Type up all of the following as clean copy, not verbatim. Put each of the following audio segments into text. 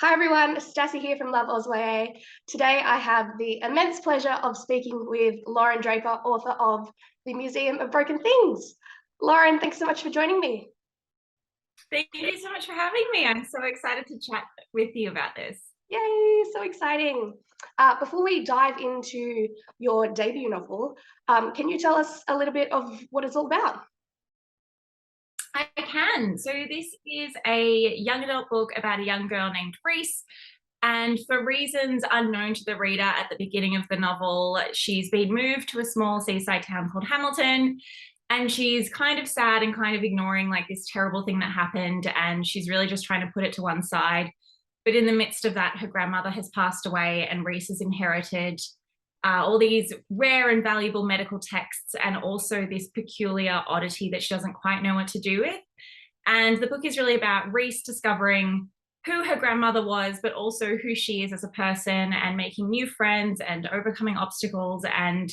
Hi everyone, Stassi here from Love Osway. Today I have the immense pleasure of speaking with Lauren Draper, author of The Museum of Broken Things. Lauren, thanks so much for joining me. Thank you so much for having me. I'm so excited to chat with you about this. Yay, so exciting. Before we dive into your debut novel, can you tell us a little bit of what it's all about? I can. So this is a young adult book about a young girl named Reese. And for reasons unknown to the reader at the beginning of the novel, she's been moved to a small seaside town called Hamilton. And she's kind of sad and kind of ignoring like this terrible thing that happened. And she's really just trying to put it to one side. But in the midst of that, her grandmother has passed away, and Reese has inherited all these rare and valuable medical texts, and also this peculiar oddity that she doesn't quite know what to do with. And the book is really about Reese discovering who her grandmother was, but also who she is as a person, and making new friends and overcoming obstacles. And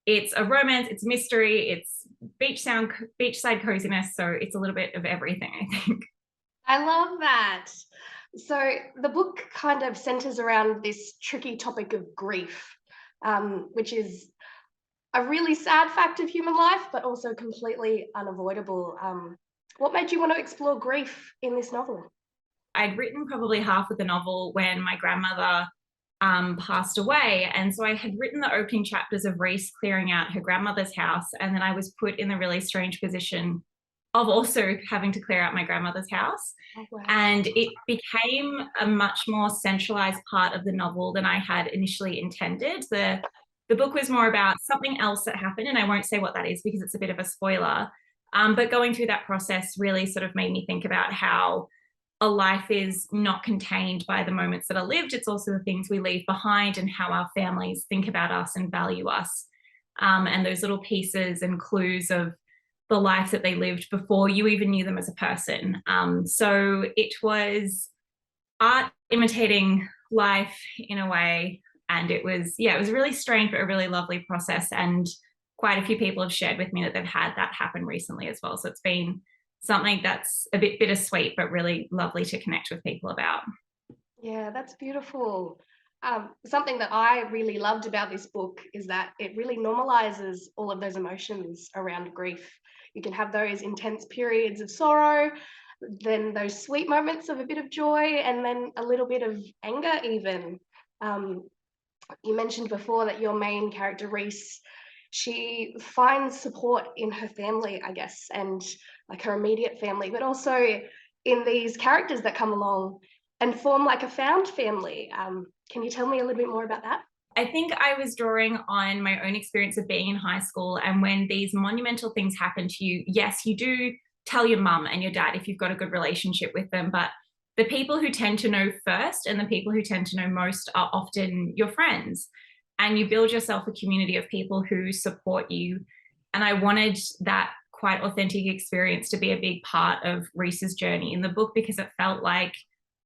it's a romance, it's mystery, it's beachside coziness. So it's a little bit of everything, I think. I love that. So the book kind of centers around this tricky topic of grief, which is a really sad fact of human life, but also completely unavoidable. What made you want to explore grief in this novel? I'd written probably half of the novel when my grandmother passed away. And so I had written the opening chapters of Reese clearing out her grandmother's house. And then I was put in the really strange position of also having to clear out my grandmother's house. Oh, wow. And it became a much more centralized part of the novel than I had initially intended. The book was more about something else that happened, and I won't say what that is because it's a bit of a spoiler. But going through that process really sort of made me think about how a life is not contained by the moments that are lived. It's also the things we leave behind, and how our families think about us and value us. And those little pieces and clues of the life that they lived before you even knew them as a person. So it was art imitating life in a way. And it was really strange, but a really lovely process. And quite a few people have shared with me that they've had that happen recently as well. So it's been something that's a bit bittersweet, but really lovely to connect with people about. Yeah, that's beautiful. Something that I really loved about this book is that it really normalizes all of those emotions around grief. You can have those intense periods of sorrow, then those sweet moments of a bit of joy, and then a little bit of anger, even. Um, you mentioned before that your main character, Reese, she finds support in her family, I guess, and like her immediate family, but also in these characters that come along and form like a found family. Can you tell me a little bit more about that? I think I was drawing on my own experience of being in high school. And when these monumental things happen to you, yes, you do tell your mum and your dad if you've got a good relationship with them. But the people who tend to know first and the people who tend to know most are often your friends. And you build yourself a community of people who support you. And I wanted that quite authentic experience to be a big part of Reese's journey in the book, because it felt like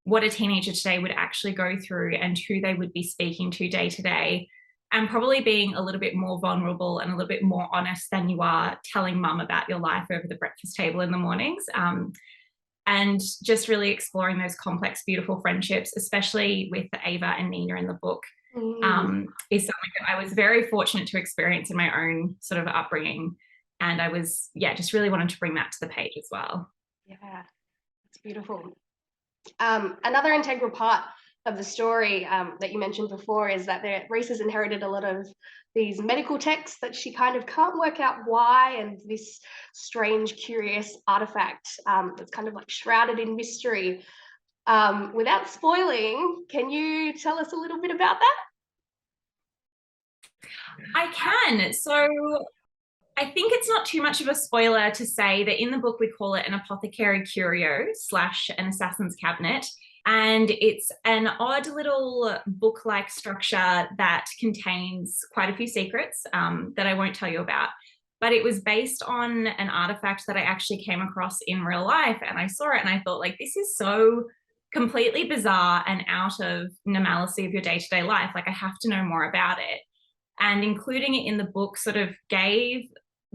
what a teenager today would actually go through and who they would be speaking to day, and probably being a little bit more vulnerable and a little bit more honest than you are telling mum about your life over the breakfast table in the mornings. And just really exploring those complex, beautiful friendships, especially with Ava and Nina in the book, is something that I was very fortunate to experience in my own sort of upbringing. And I was, yeah, just really wanted to bring that to the page as well. Yeah, it's beautiful. Another integral part of the story that you mentioned before is that Reese has inherited a lot of these medical texts that she kind of can't work out why, and this strange, curious artifact that's kind of like shrouded in mystery. Without spoiling, can you tell us a little bit about that? I can. So I think it's not too much of a spoiler to say that in the book we call it an apothecary curio slash an assassin's cabinet. And it's an odd little book-like structure that contains quite a few secrets that I won't tell you about. But it was based on an artifact that I actually came across in real life. And I saw it and I thought, like, this is so completely bizarre and out of normalcy of your day-to-day life. Like, I have to know more about it. And including it in the book sort of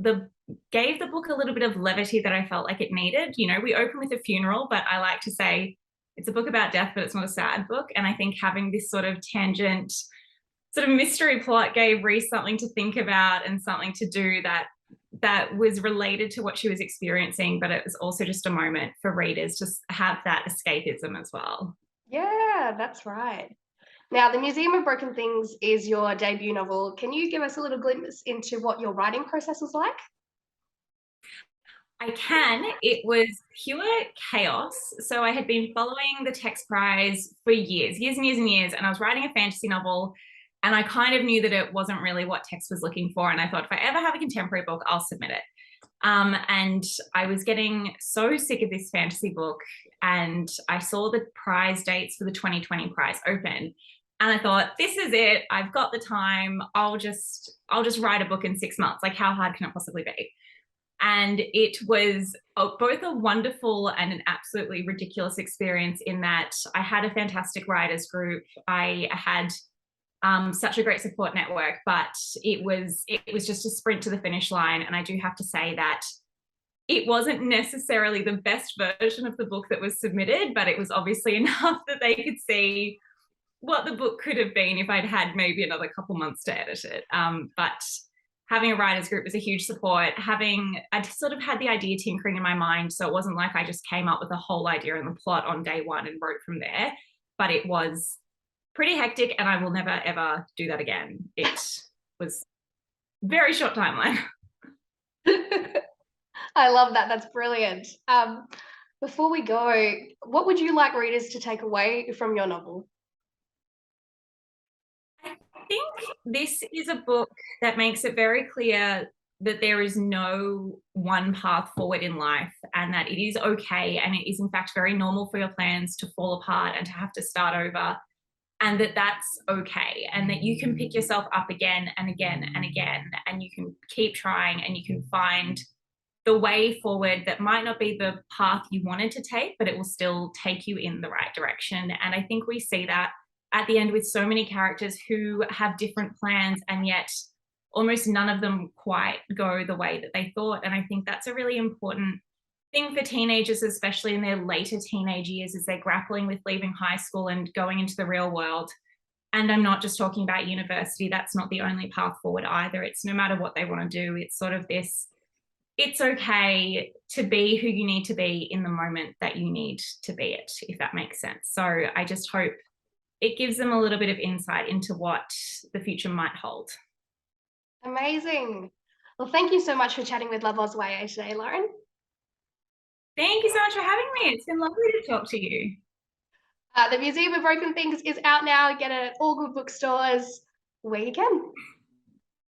the gave the book a little bit of levity that I felt like it needed. You know, we open with a funeral, but I like to say it's a book about death, but it's not a sad book. And I think having this sort of tangent, sort of mystery plot gave Reese something to think about and something to do that was related to what she was experiencing, but it was also just a moment for readers to have that escapism as well. Yeah, that's right. Now, The Museum of Broken Things is your debut novel. Can you give us a little glimpse into what your writing process was like? I can. It was pure chaos. So I had been following the Text Prize for years and years and years, and I was writing a fantasy novel, and I kind of knew that it wasn't really what Text was looking for. And I thought, if I ever have a contemporary book, I'll submit it. And I was getting so sick of this fantasy book, and I saw the prize dates for the 2020 prize open. And I thought, this is it. I've got the time. I'll just write a book in 6 months. Like, how hard can it possibly be? And it was both a wonderful and an absolutely ridiculous experience in that I had a fantastic writers group. I had such a great support network, but it was just a sprint to the finish line. And I do have to say that it wasn't necessarily the best version of the book that was submitted, but it was obviously enough that they could see what the book could have been if I'd had maybe another couple months to edit it. But having a writers group was a huge support. I sort of had the idea tinkering in my mind, so it wasn't like I just came up with a whole idea and the plot on day one and wrote from there. But it was pretty hectic, and I will never ever do that again. It was very short timeline. I love that. That's brilliant. Before we go, what would you like readers to take away from your novel? I think this is a book that makes it very clear that there is no one path forward in life, and that it is okay, and it is in fact very normal for your plans to fall apart and to have to start over, and that's okay, and that you can pick yourself up again and again and again, and you can keep trying, and you can find the way forward that might not be the path you wanted to take, but it will still take you in the right direction. And I think we see that at the end with so many characters who have different plans, and yet almost none of them quite go the way that they thought. And I think that's a really important thing for teenagers, especially in their later teenage years, as they're grappling with leaving high school and going into the real world. And I'm not just talking about university. That's not the only path forward either. It's no matter what they want to do. It's sort of this, it's okay to be who you need to be in the moment that you need to be it, if that makes sense. So I just hope it gives them a little bit of insight into what the future might hold. Amazing. Well, thank you so much for chatting with Love Oz YA today, Lauren. Thank you so much for having me. It's been lovely to talk to you. The Museum of Broken Things is out now. Get it at all good bookstores where you can.